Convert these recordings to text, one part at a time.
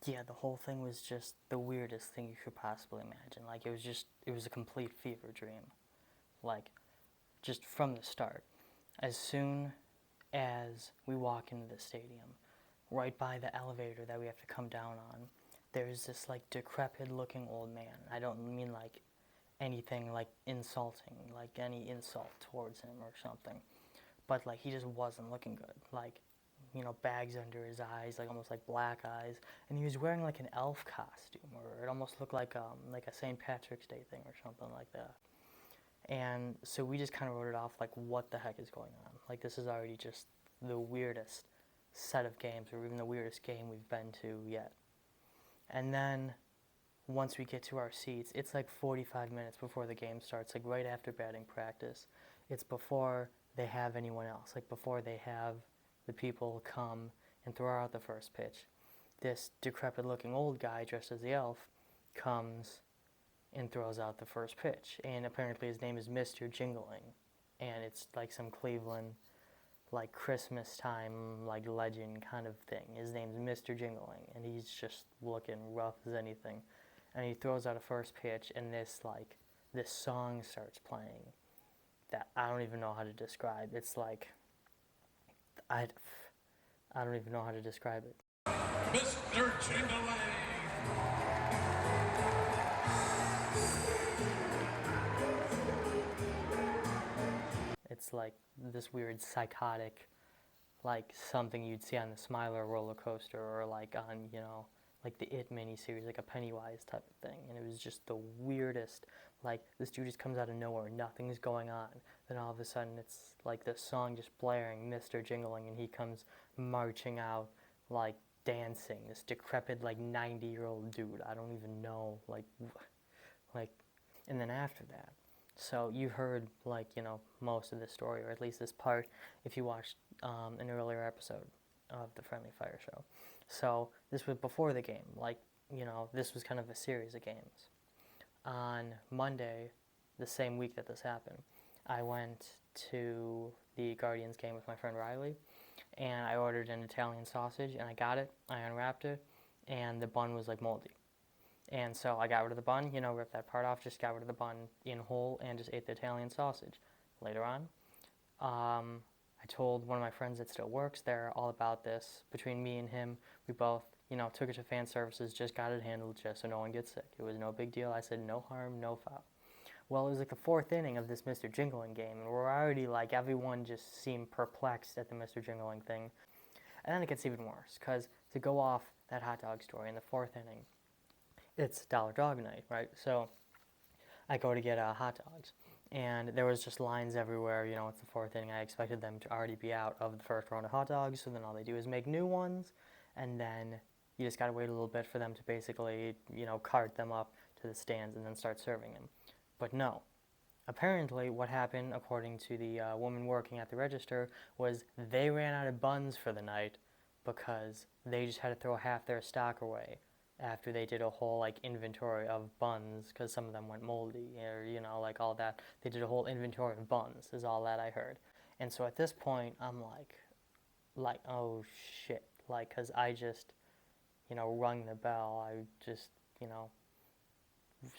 yeah, the whole thing was just the weirdest thing you could possibly imagine. Like, it was a complete fever dream. Like, just from the start. As soon as we walk into the stadium, right by the elevator that we have to come down on, there's this, like, decrepit looking old man. I don't mean, like, anything, like, insulting, like, any insult towards him or something. But, like, he just wasn't looking good. Like, bags under his eyes, like almost like black eyes, and he was wearing like an elf costume, or it almost looked like a St. Patrick's Day thing or something like that. And so we just kind of wrote it off like, what the heck is going on? Like, this is already just the weirdest set of games, or even the weirdest game we've been to yet. And then once we get to our seats, it's like 45 minutes before the game starts, like right after batting practice. It's before they have anyone else, like before they have the people come and throw out the first pitch. This decrepit looking old guy dressed as the elf comes and throws out the first pitch. And apparently his name is Mr. Jingling. And it's like some Cleveland, like Christmas time, like legend kind of thing. His name's Mr. Jingling, and he's just looking rough as anything. And he throws out a first pitch, and this song starts playing that I don't even know how to describe. It's like, I don't even know how to describe it. Mr. Jingling! It's like this weird psychotic, like something you'd see on the Smiler roller coaster, or like on, like the It miniseries, like a Pennywise type of thing. And it was just the weirdest. Like, this dude just comes out of nowhere, nothing's going on. Then all of a sudden, it's like this song just blaring, Mr. Jingling, and he comes marching out, like dancing. This decrepit, like 90-year-old dude. I don't even know, like, and then after that. So you heard, like, most of this story, or at least this part, if you watched an earlier episode of the Friendly Fire Show. So this was before the game. Like, this was kind of a series of games. On Monday, the same week that this happened, I went to the Guardians game with my friend Riley, and I ordered an Italian sausage, and I got it, I unwrapped it, and the bun was like moldy. And so I got rid of the bun, ripped that part off, just got rid of the bun in whole, and just ate the Italian sausage. Later on, I told one of my friends that still works there all about this. Between me and him, we both, took it to fan services, just got it handled just so no one gets sick. It was no big deal. I said no harm, no foul. Well, it was like the fourth inning of this Mr. Jingling game, and we're already like, everyone just seemed perplexed at the Mr. Jingling thing. And then it gets even worse, because to go off that hot dog story in the fourth inning, it's Dollar Dog Night, right? So I go to get hot dogs, and there was just lines everywhere. It's the fourth inning. I expected them to already be out of the first round of hot dogs, so then all they do is make new ones, and then you just got to wait a little bit for them to basically, cart them up to the stands and then start serving them. But no. Apparently, what happened, according to the woman working at the register, was they ran out of buns for the night because they just had to throw half their stock away after they did a whole like inventory of buns, because some of them went moldy, or like all that. They did a whole inventory of buns is all that I heard. And so at this point I'm like oh shit, like, because I just rung the bell. I just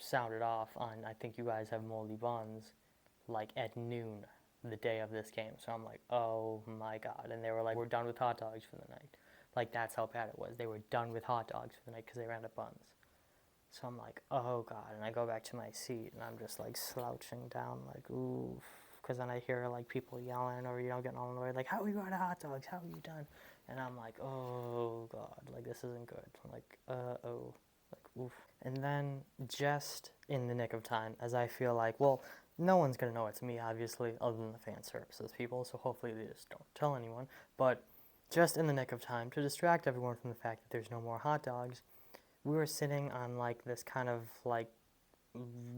sounded off on, I think you guys have moldy buns, like at noon the day of this game. So I'm like, oh my god. And they were like, we're done with hot dogs for the night. Like, that's how bad it was. They were done with hot dogs for the night because they ran out of buns. So I'm like, oh god. And I go back to my seat, and I'm just like slouching down, like, oof. Because then I hear like people yelling, or getting all in the way, like, how are you out of hot dogs? How are you done? And I'm like, oh god, like, this isn't good. I'm like, oh, like, oof. And then just in the nick of time, as I feel like, well, no one's gonna know it's me, obviously, other than the fan services people. So hopefully they just don't tell anyone. But just in the nick of time, to distract everyone from the fact that there's no more hot dogs, we were sitting on like this kind of like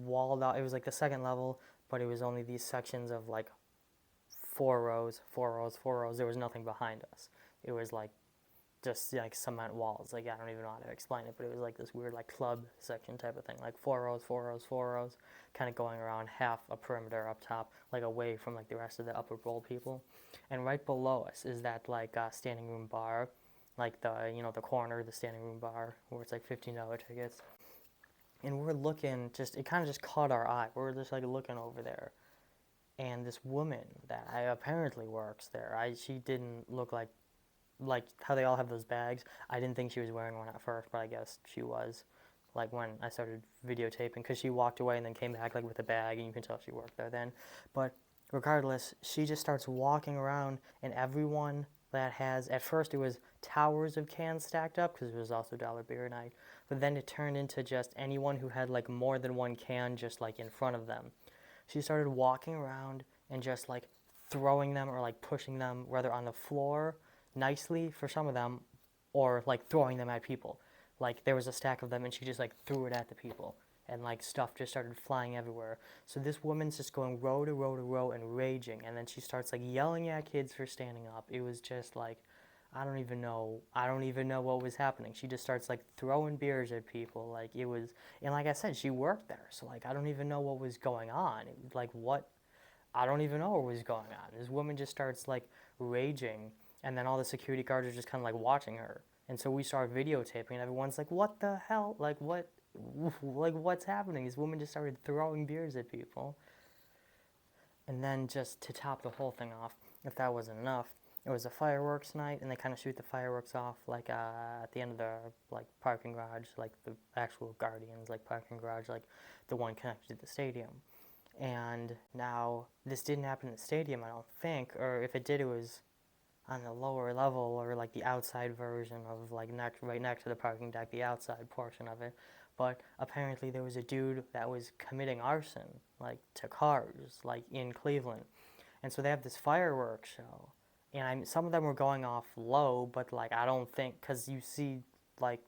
walled out, it was like the second level, but it was only these sections of like 4 rows, 4 rows, 4 rows. There was nothing behind us. It was like just like cement walls. Like, I don't even know how to explain it, but it was like this weird like club section type of thing, like 4 rows, 4 rows, 4 rows, kind of going around half a perimeter up top, like away from like the rest of the upper bowl people. And right below us is that like standing room bar, like the corner, the standing room bar, where it's like $15 tickets. And we're looking, it kind of just caught our eye. We're just like looking over there. And this woman that apparently works there, she didn't look like how they all have those bags. I didn't think she was wearing one at first, but I guess she was. Like when I started videotaping, because she walked away and then came back like with a bag, and you can tell she worked there then. But regardless, she just starts walking around, and everyone that has, at first it was towers of cans stacked up, because it was also dollar beer night, but then it turned into just anyone who had like more than one can just like in front of them. She started walking around and just like throwing them or like pushing them, whether on the floor nicely for some of them, or like throwing them at people. Like there was a stack of them and she just like threw it at the people, and like stuff just started flying everywhere. So this woman's just going row to row to row and raging, and then she starts like yelling at kids for standing up. It was just like, I don't even know what was happening. She just starts like throwing beers at people. Like it was, and like I said, she worked there, so like I don't even know what was going on. It was like what, I don't even know what was going on. This woman just starts like raging, and then all the security guards are just kind of like watching her. And so we start videotaping, and everyone's like, "What the hell? Like what? Like what's happening?" This woman just started throwing beers at people. And then just to top the whole thing off, if that wasn't enough, it was a fireworks night, and they kind of shoot the fireworks off like at the end of the like parking garage, like the actual Guardians like parking garage, like the one connected to the stadium. And now this didn't happen in the stadium, I don't think, or if it did, it was on the lower level, or like the outside version of like right next to the parking deck, the outside portion of it. But apparently there was a dude that was committing arson, like to cars, like in Cleveland. And so they have this fireworks show, and some of them were going off low, but like I don't think, because you see like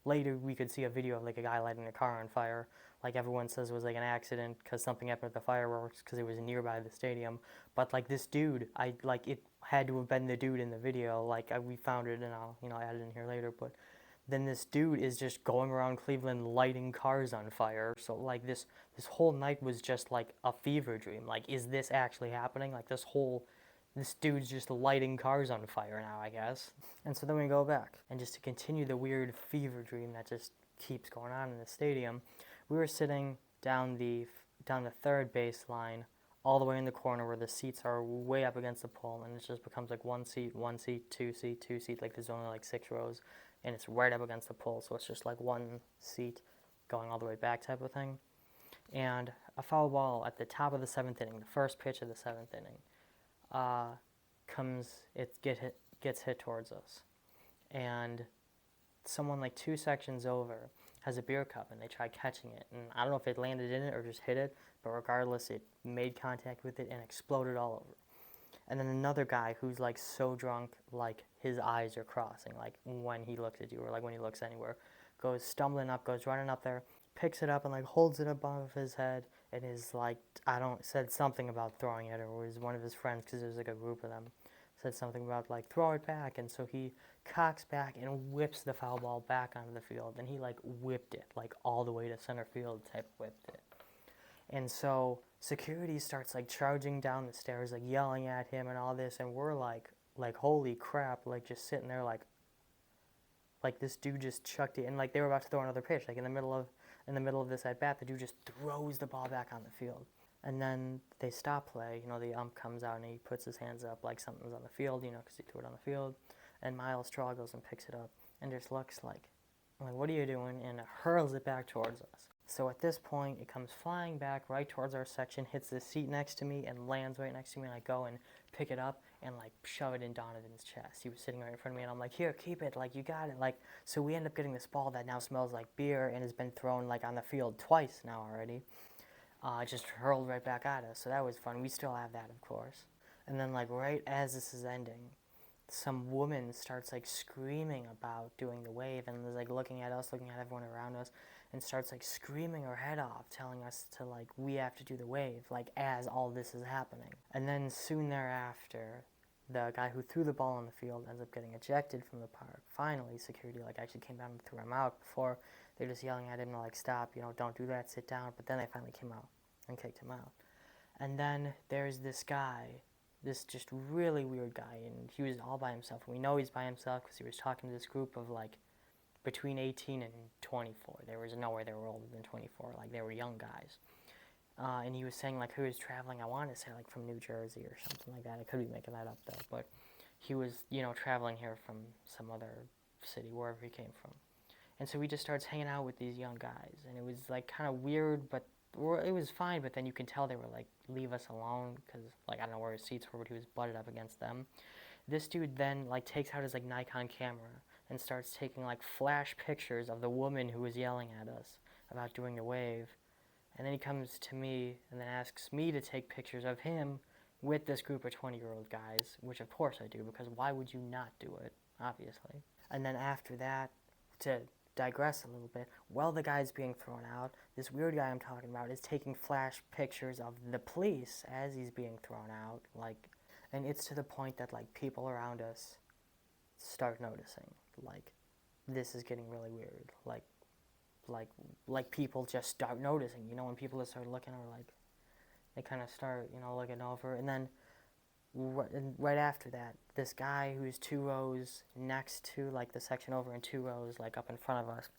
later we could see a video of like a guy lighting a car on fire. Like everyone says it was like an accident because something happened with the fireworks because it was nearby the stadium. But like this dude, it had to have been the dude in the video. Like we found it, and I'll add it in here later. But then this dude is just going around Cleveland lighting cars on fire. So like this whole night was just like a fever dream. Like, is this actually happening? Like this dude's just lighting cars on fire now, I guess. And so then we go back, and just to continue the weird fever dream that just keeps going on in the stadium, we were sitting down the third base line, all the way in the corner where the seats are way up against the pole, and it just becomes like one seat, two seat, like there's only like 6 rows, and it's right up against the pole, so it's just like one seat going all the way back type of thing. And a foul ball at the top of the 7th inning, the first pitch of the 7th inning, gets hit towards us, and someone like 2 sections over has a beer cup, and they try catching it, and I don't know if it landed in it or just hit it, but regardless, it made contact with it and exploded all over. And then another guy who's like so drunk, like his eyes are crossing, like when he looks at you or like when he looks anywhere, goes stumbling up, goes running up there, picks it up and like holds it above his head, and is like, said something about throwing it, or it was one of his friends, because there was like a group of them, said something about like throw it back, and so he cocks back and whips the foul ball back onto the field, and he like whipped it like all the way to center field type whipped it. And so security starts like charging down the stairs, like yelling at him and all this, and we're like holy crap, like just sitting there like this dude just chucked it, and like they were about to throw another pitch, like in the middle of this at bat, the dude just throws the ball back on the field. And then they stop play, the ump comes out and he puts his hands up like something's on the field, because he threw it on the field. And Miles Straw goes and picks it up and just looks like, I'm like, what are you doing? And it hurls it back towards us. So at this point, it comes flying back right towards our section, hits the seat next to me, and lands right next to me. And I go and pick it up and like shove it in Donovan's chest. He was sitting right in front of me, and I'm like, here, keep it, like you got it. Like, so we end up getting this ball that now smells like beer and has been thrown like on the field twice now already. Just hurled right back at us. So that was fun. We still have that, of course. And then like right as this is ending, some woman starts like screaming about doing the wave, and is like looking at us, looking at everyone around us, and starts like screaming her head off, telling us to like, we have to do the wave, like as all this is happening. And then soon thereafter, the guy who threw the ball on the field ends up getting ejected from the park. Finally, security like actually came down and threw him out. Before, they're just yelling at him to like, stop, don't do that, sit down. But then they finally came out and kicked him out. And then there's this guy this just really weird guy, and he was all by himself. And we know he's by himself because he was talking to this group of like between 18 and 24. There was no way they were older than 24. Like they were young guys. And he was saying like who was traveling. I want to say like from New Jersey or something like that. I could be making that up though, but he was, traveling here from some other city, wherever he came from. And so he just starts hanging out with these young guys, and it was like kind of weird, but it was fine. But then you can tell they were like, leave us alone, because like I don't know where his seats were, but he was butted up against them. This dude then like takes out his like Nikon camera and starts taking like flash pictures of the woman who was yelling at us about doing the wave. And then he comes to me and then asks me to take pictures of him with this group of 20-year-old guys, which of course I do, because why would you not do it, obviously. And then after that, to digress a little bit, while the guy's being thrown out, this weird guy I'm talking about is taking flash pictures of the police as he's being thrown out, like, and it's to the point that like people around us start noticing, like, this is getting really weird, like people just start noticing, when people just start looking, or like they kind of start, looking over, and then right after that, this guy who's 2 rows next to like the section over, and 2 rows like up in front of us,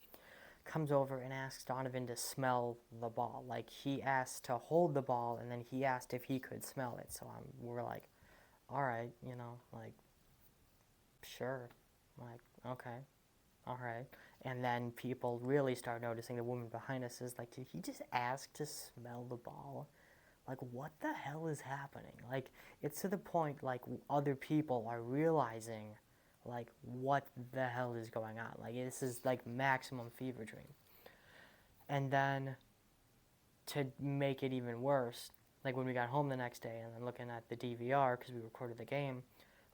comes over and asks Donovan to smell the ball. Like he asked to hold the ball, and then he asked if he could smell it. So we're like, all right, like, sure, like, okay, all right. And then people really start noticing. The woman behind us is like, did he just ask to smell the ball? Like, what the hell is happening? Like, it's to the point, like, other people are realizing, like, what the hell is going on. Like, this is, like, maximum fever dream. And then, to make it even worse, like, when we got home the next day and then looking at the DVR, because we recorded the game,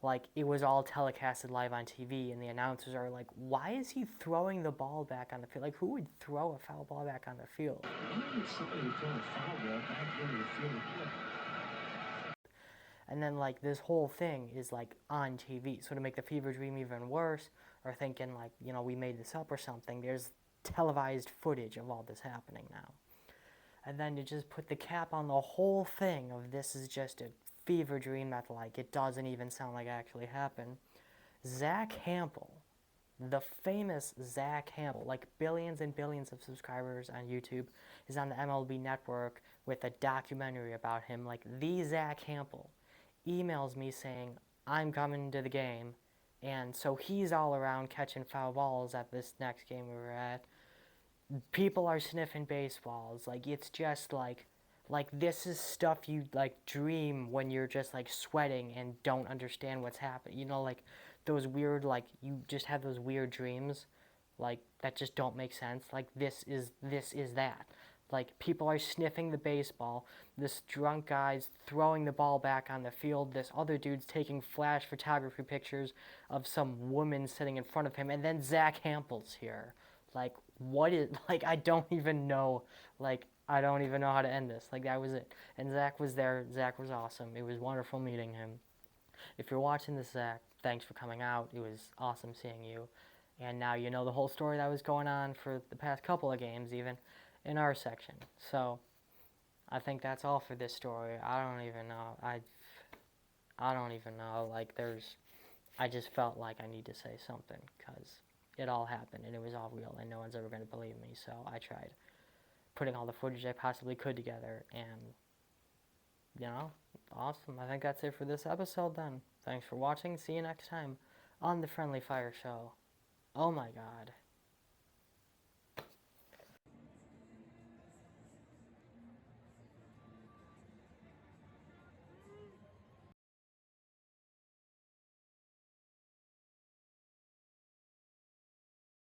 like, it was all telecasted live on TV, and the announcers are like, why is he throwing the ball back on the field? Like, who would throw a foul ball back on the field? Why would somebody throw a foul ball back into the field of play? And then, like, this whole thing is, like, on TV. So to make the fever dream even worse, or thinking, like, we made this up or something, there's televised footage of all this happening now. And then to just put the cap on the whole thing of this is just a fever dream that, like, it doesn't even sound like it actually happened. Zack Hample, the famous Zack Hample, like billions and billions of subscribers on YouTube, is on the MLB Network with a documentary about him. Like, the Zack Hample emails me saying, I'm coming to the game, and so he's all around catching foul balls at this next game we were at. People are sniffing baseballs. Like, it's just like this is stuff you like dream when you're just like sweating and don't understand what's happening. Like those weird, like you just have those weird dreams, like that just don't make sense. Like this is that. Like people are sniffing the baseball. This drunk guy's throwing the ball back on the field. This other dude's taking flash photography pictures of some woman sitting in front of him, and then Zack Hample's here. Like, what is, like, I don't even know, like, I don't even know how to end this. Like, that was it. And Zack was there. Zack was awesome. It was wonderful meeting him. If you're watching this, Zack, thanks for coming out. It was awesome seeing you. And now you know the whole story that was going on for the past couple of games, even, in our section. So, I think that's all for this story. I don't even know. I don't even know. Like, I just felt like I need to say something, because it all happened, and it was all real, and no one's ever going to believe me, so I tried putting all the footage I possibly could together, and, awesome. I think that's it for this episode, then. Thanks for watching. See you next time on The Friendly Fire Show. Oh my god.